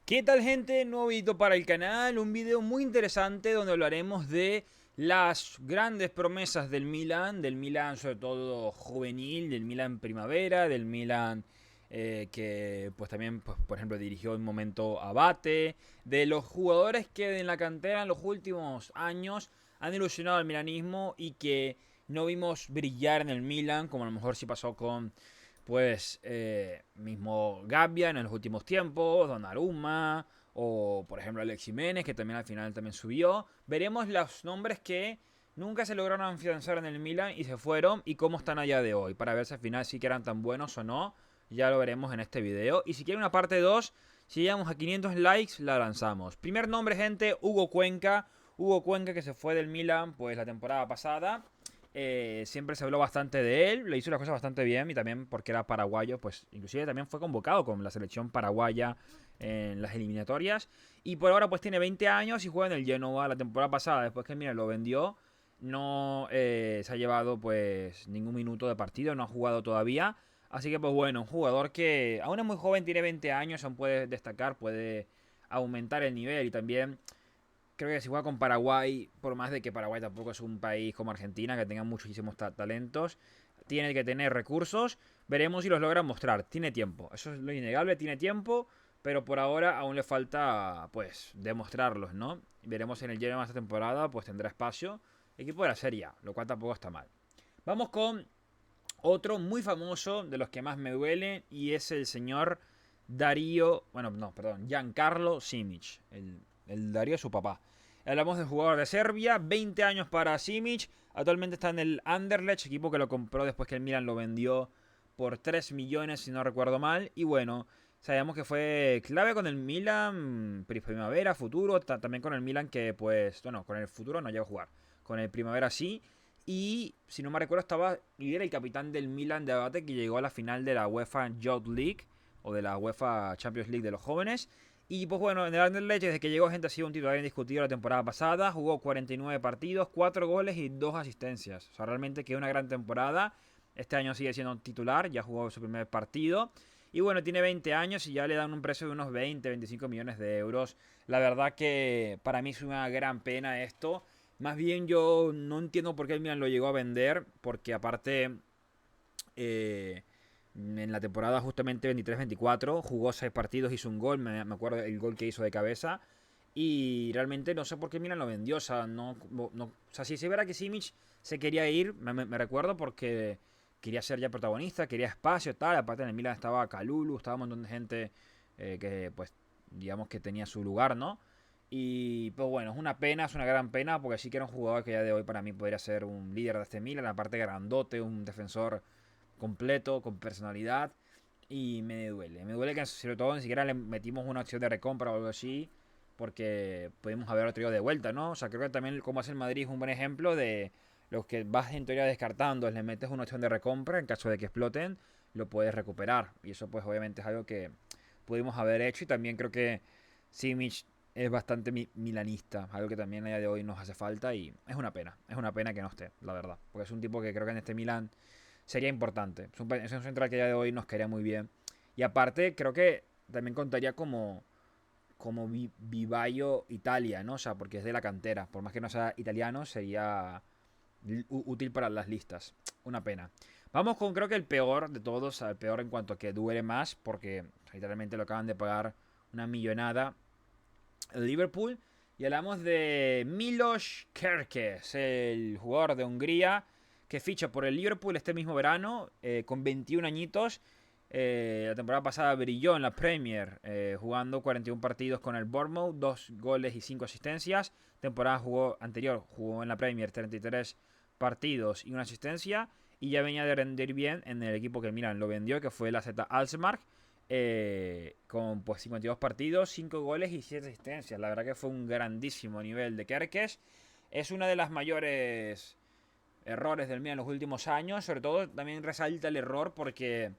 ¿Qué tal, gente? Nuevo video para el canal, un video muy interesante donde hablaremos de las grandes promesas del Milan sobre todo juvenil, del Milan primavera, del Milan que pues también, pues, por ejemplo, dirigió en un momento Abate, de los jugadores que en la cantera en los últimos años han ilusionado al milanismo y que no vimos brillar en el Milan, como a lo mejor sí pasó con pues mismo Gabbia en los últimos tiempos, Donnarumma o por ejemplo Alex Jiménez, que también al final también subió. Veremos los nombres que nunca se lograron afianzar en el Milan y se fueron y cómo están allá de hoy, para ver si al final sí que eran tan buenos o no. Ya lo veremos en este video. Y si quieren una parte 2, si llegamos a 500 likes, la lanzamos. Primer nombre, gente, Hugo Cuenca. Hugo Cuenca, que se fue del Milan pues la temporada pasada. Siempre se habló bastante de él, le hizo las cosas bastante bien y también porque era paraguayo, pues inclusive también fue convocado con la selección paraguaya en las eliminatorias. Y por ahora pues tiene 20 años y juega en el Genoa. La temporada pasada, después que mira, lo vendió, no se ha llevado pues ningún minuto de partido, no ha jugado todavía. Así que pues bueno, un jugador que aún es muy joven, tiene 20 años, aún puede destacar, puede aumentar el nivel y también creo que si juega con Paraguay, por más de que Paraguay tampoco es un país como Argentina, que tenga muchísimos talentos, tiene que tener recursos. Veremos si los logra mostrar. Tiene tiempo, eso es lo innegable, tiene tiempo, pero por ahora aún le falta, pues, demostrarlos, ¿no? Veremos en el Genoa esta temporada, pues tendrá espacio. Equipo de la Serie A, lo cual tampoco está mal. Vamos con otro muy famoso, de los que más me duele, y es el señor Darío, bueno, no, perdón, Giancarlo Simic, el Darío es su papá. Hablamos del jugador de Serbia, 20 años para Simic, actualmente está en el Anderlecht, equipo que lo compró después que el Milan lo vendió por 3 millones, si no recuerdo mal, y bueno, sabemos que fue clave con el Milan, primavera, futuro, también con el Milan que pues, bueno, con el futuro no llegó a jugar, con el primavera sí, y si no me recuerdo estaba y era el capitán del Milan de Abate que llegó a la final de la UEFA Youth League o de la UEFA Champions League de los jóvenes. Y pues bueno, en el Anderlecht desde que llegó gente ha sido un titular indiscutido la temporada pasada, jugó 49 partidos, 4 goles y 2 asistencias. O sea, realmente que una gran temporada. Este año sigue siendo titular, ya jugó su primer partido. Y bueno, tiene 20 años y ya le dan un precio de unos 20, 25 millones de euros. La verdad que para mí es una gran pena esto. Más bien yo no entiendo por qué el Milan lo llegó a vender, porque aparte en la temporada justamente 23-24 jugó 6 partidos, hizo un gol, me acuerdo el gol que hizo de cabeza. Y realmente no sé por qué Milan lo vendió, o sea, o sea, si se verá que Simic se quería ir, me recuerdo porque quería ser ya protagonista, quería espacio, tal, aparte en el Milan estaba Kalulu, estaba un montón de gente que pues digamos que tenía su lugar, ¿no? Y pues bueno, es una pena, es una gran pena, porque sí que era un jugador que ya de hoy para mí podría ser un líder de este Milan, aparte grandote, un defensor completo, con personalidad. Y me duele que sobre todo ni siquiera le metimos una acción de recompra o algo así, porque pudimos haberlo traído de vuelta, ¿no? O sea, creo que también como hace el Madrid es un buen ejemplo de los que vas en teoría descartando, le metes una opción de recompra, en caso de que exploten, lo puedes recuperar. Y eso pues obviamente es algo que pudimos haber hecho y también creo que Simic es bastante milanista, algo que también a día de hoy nos hace falta y es una pena que no esté, la verdad, porque es un tipo que creo que en este Milan sería importante, es un central que a día de hoy nos quedaría muy bien y aparte creo que también contaría como Vivaio Italia, ¿no? O sea, porque es de la cantera, por más que no sea italiano, sería útil para las listas, una pena. Vamos con creo que el peor de todos, el peor en cuanto a que duele más, porque literalmente lo acaban de pagar una millonada el Liverpool. Y hablamos de Milos Kerkez, el jugador de Hungría que ficha por el Liverpool este mismo verano con 21 añitos. La temporada pasada brilló en la Premier jugando 41 partidos con el Bournemouth, 2 goles y 5 asistencias. Temporada anterior jugó en la Premier 33 partidos y una asistencia. Y ya venía de rendir bien en el equipo que Milan lo vendió, que fue la Z Alsmark con pues 52 partidos, 5 goles y 7 asistencias. La verdad que fue un grandísimo nivel de Kerkez. Es una de las mayores errores del Milan en los últimos años. Sobre todo también resalta el error porque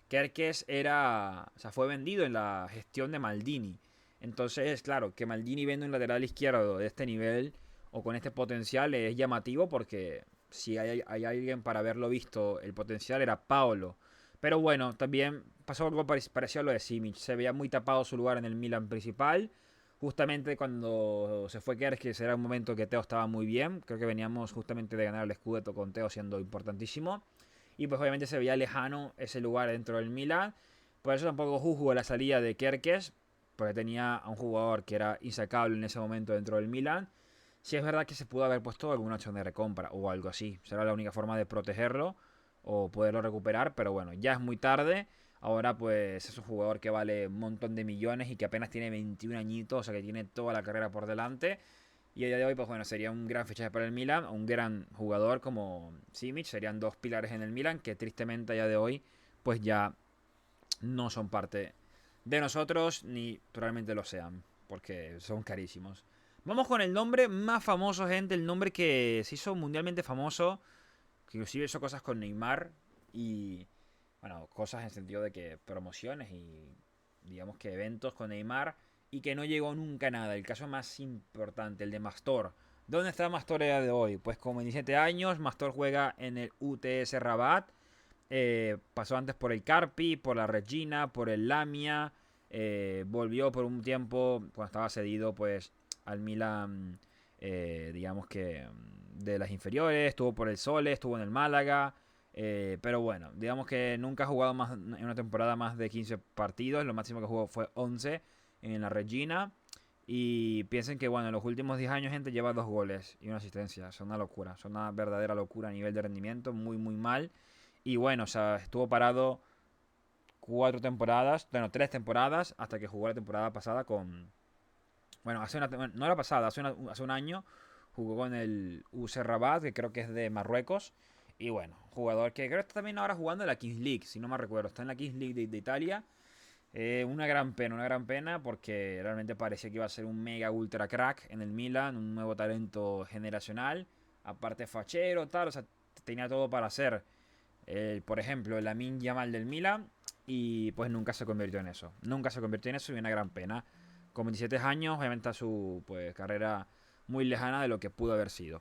Kerkez o sea, fue vendido en la gestión de Maldini. Entonces, claro, que Maldini venda un lateral izquierdo de este nivel o con este potencial es llamativo porque si hay alguien para haberlo visto, el potencial era Paolo. Pero bueno, también pasó algo parecido a lo de Simic. Se veía muy tapado su lugar en el Milan principal. Justamente cuando se fue Kerkez era un momento que Teo estaba muy bien. Creo que veníamos justamente de ganar el Scudetto con Teo siendo importantísimo. Y pues obviamente se veía lejano ese lugar dentro del Milan. Por eso tampoco juzgo la salida de Kerkez, porque tenía a un jugador que era insacable en ese momento dentro del Milan. Si es verdad que se pudo haber puesto alguna opción de recompra o algo así. Será la única forma de protegerlo o poderlo recuperar, pero bueno, ya es muy tarde. Ahora pues es un jugador que vale un montón de millones y que apenas tiene 21 añitos, o sea que tiene toda la carrera por delante. Y a día de hoy, pues bueno, sería un gran fichaje para el Milan, un gran jugador como Simic, serían dos pilares en el Milan que tristemente a día de hoy pues ya no son parte de nosotros ni probablemente lo sean, porque son carísimos. Vamos con el nombre más famoso, gente, el nombre que se hizo mundialmente famoso, que inclusive hizo cosas con Neymar y, bueno, cosas en el sentido de que promociones y, digamos que eventos con Neymar y que no llegó nunca a nada. El caso más importante, el de Mastor. ¿Dónde está Mastor a día de hoy? Pues con 27 años, Mastor juega en el UTS Rabat. Pasó antes por el Carpi, por la Regina, por el Lamia. Volvió por un tiempo, cuando estaba cedido, pues al Milan, digamos que de las inferiores. Estuvo por el Sole, estuvo en el Málaga. Pero bueno, digamos que nunca ha jugado más en una temporada más de 15 partidos. Lo máximo que jugó fue 11 en la Regina. Y piensen que, bueno, en los últimos 10 años, gente, lleva 2 goles y una asistencia. Son una locura, son una verdadera locura a nivel de rendimiento, muy, muy mal. Y bueno, o sea, estuvo parado 4 temporadas, bueno, 3 temporadas, hasta que jugó la temporada pasada con... Bueno, no la pasada, hace un año jugó con el UC Rabat, que creo que es de Marruecos. Y bueno, jugador que creo que está también ahora jugando en la Kings League, si no me recuerdo. Está en la Kings League de Italia. Una gran pena, porque realmente parecía que iba a ser un mega ultra crack en el Milan, un nuevo talento generacional. Aparte fachero, tal, o sea, tenía todo para ser por ejemplo, el Lamine Yamal del Milan y pues nunca se convirtió en eso. Nunca se convirtió en eso y una gran pena. Con 27 años, obviamente a su pues, carrera muy lejana de lo que pudo haber sido.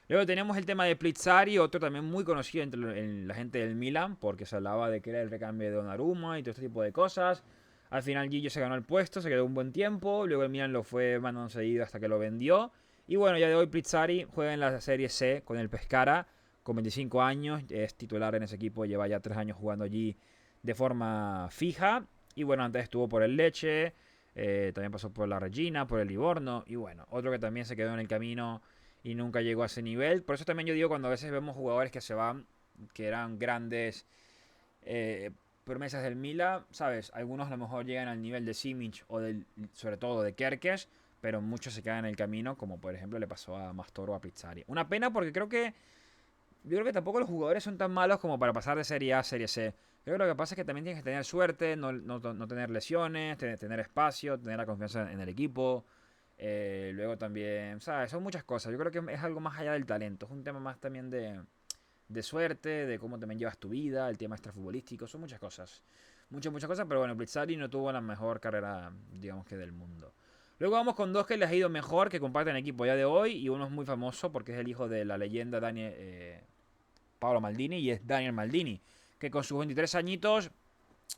Luego tenemos el tema de Plizzari, otro también muy conocido entre la gente del Milan, porque se hablaba de que era el recambio de Donnarumma y todo este tipo de cosas. Al final Gillo se ganó el puesto, se quedó un buen tiempo, luego el Milan lo fue mandando seguido hasta que lo vendió. Y bueno, ya de hoy Plizzari juega en la Serie C con el Pescara, con 25 años, es titular en ese equipo, lleva ya 3 años jugando allí de forma fija. Y bueno, antes estuvo por el Leche, también pasó por la Regina, por el Livorno. Y bueno, otro que también se quedó en el camino y nunca llegó a ese nivel. Por eso también yo digo, cuando a veces vemos jugadores que se van, que eran grandes eh, promesas del Mila, ¿sabes? Algunos a lo mejor llegan al nivel de Simic o sobre todo de Kerkez, pero muchos se quedan en el camino, como por ejemplo le pasó a Mastor o a Pizzari. Una pena porque yo creo que tampoco los jugadores son tan malos como para pasar de Serie A a Serie C. Creo que lo que pasa es que también tienes que tener suerte, no tener lesiones, tener espacio, tener la confianza en el equipo. Luego también, ¿sabes? Son muchas cosas. Yo creo que es algo más allá del talento. Es un tema más también de suerte, de cómo también llevas tu vida, el tema extrafutbolístico. Son muchas cosas. Muchas, muchas cosas. Pero bueno, Blizzari no tuvo la mejor carrera, digamos que del mundo. Luego vamos con dos que les ha ido mejor, que comparten equipo ya de hoy. Y uno es muy famoso porque es el hijo de la leyenda Daniel, Paolo Maldini, y es Daniel Maldini, que con sus 23 añitos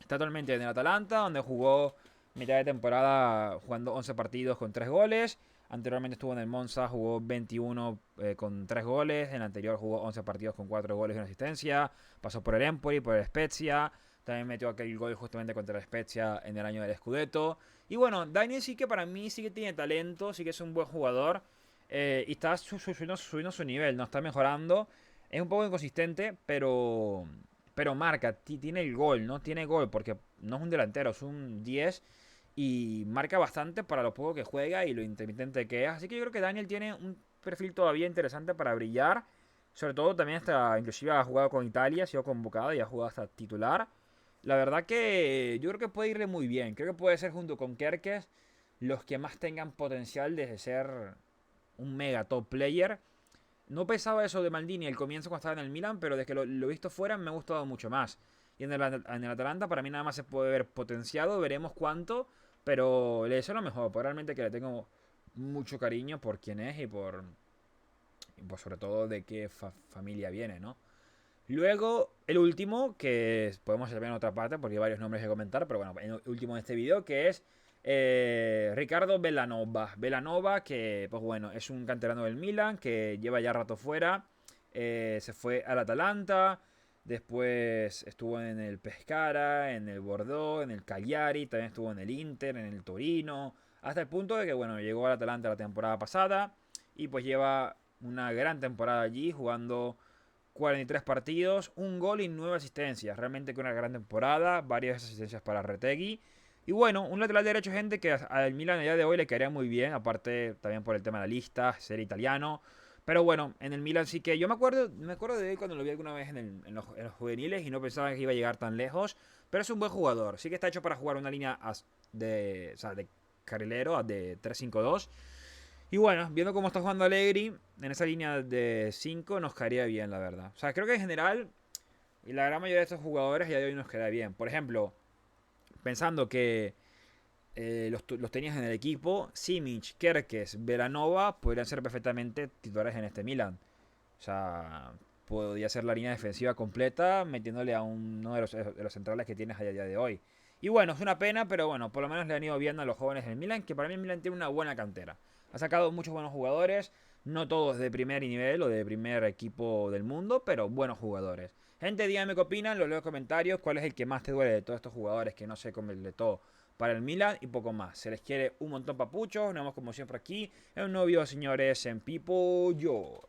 está actualmente en el Atalanta, donde jugó mitad de temporada jugando 11 partidos con 3 goles. Anteriormente estuvo en el Monza, jugó 21 con 3 goles. En el anterior jugó 11 partidos con 4 goles y una asistencia. Pasó por el Empoli, por el Spezia. También metió aquel gol justamente contra el Spezia en el año del Scudetto. Y bueno, Daniel sí que para mí sí que tiene talento, sí que es un buen jugador. Y está subiendo su nivel, ¿no? Está mejorando. Es un poco inconsistente, pero marca, tiene el gol, ¿no? Tiene gol, porque no es un delantero, es un 10 y marca bastante para lo poco que juega y lo intermitente que es. Así que yo creo que Daniel tiene un perfil todavía interesante para brillar. Sobre todo también hasta, inclusive ha jugado con Italia, ha sido convocado y ha jugado hasta titular. La verdad que yo creo que puede irle muy bien. Creo que puede ser junto con Kerkez los que más tengan potencial de ser un mega top player. No pensaba eso de Maldini al comienzo cuando estaba en el Milan, pero desde que lo he visto fuera me ha gustado mucho más. Y en el Atalanta para mí nada más se puede ver potenciado, veremos cuánto, pero le deseo lo mejor, porque realmente que le tengo mucho cariño por quién es y por sobre todo de qué familia viene, ¿no? Luego, el último, que podemos hacer en otra parte porque hay varios nombres que comentar, pero bueno, el último de este video, que es Ricardo Belanova. Belanova, que pues bueno, es un canterano del Milan que lleva ya rato fuera. Se fue al Atalanta, después estuvo en el Pescara, en el Bordeaux, en el Cagliari, también estuvo en el Inter, en el Torino, hasta el punto de que bueno, llegó al Atalanta la temporada pasada y pues lleva una gran temporada allí jugando 43 partidos, un gol y 9 asistencias. Realmente que una gran temporada, varias asistencias para Retegui. Y bueno, un lateral derecho, gente, que al Milan a día de hoy le quedaría muy bien, aparte también por el tema de la lista, ser italiano. Pero bueno, en el Milan sí que yo me acuerdo de él cuando lo vi alguna vez en los juveniles y no pensaba que iba a llegar tan lejos. Pero es un buen jugador, sí que está hecho para jugar una línea de, o sea, de carrilero, de 3-5-2. Y bueno, viendo cómo está jugando Allegri, en esa línea de 5 nos caería bien, la verdad. O sea, creo que en general, y la gran mayoría de estos jugadores ya de hoy nos queda bien. Por ejemplo, pensando que los tenías en el equipo, Simic, Kerkez, Velanova podrían ser perfectamente titulares en este Milan. O sea, podría ser la línea defensiva completa metiéndole a uno de los centrales que tienes a día de hoy. Y bueno, es una pena, pero bueno, por lo menos le han ido viendo a los jóvenes del Milan, que para mí el Milan tiene una buena cantera. Ha sacado muchos buenos jugadores, no todos de primer nivel o de primer equipo del mundo, pero buenos jugadores. Gente, díganme qué opinan, los leo en los comentarios, cuál es el que más te duele de todos estos jugadores que no se completó para el Milan y poco más. Se les quiere un montón papuchos, nos vemos como siempre aquí en un nuevo video, señores, en Pipo Yo.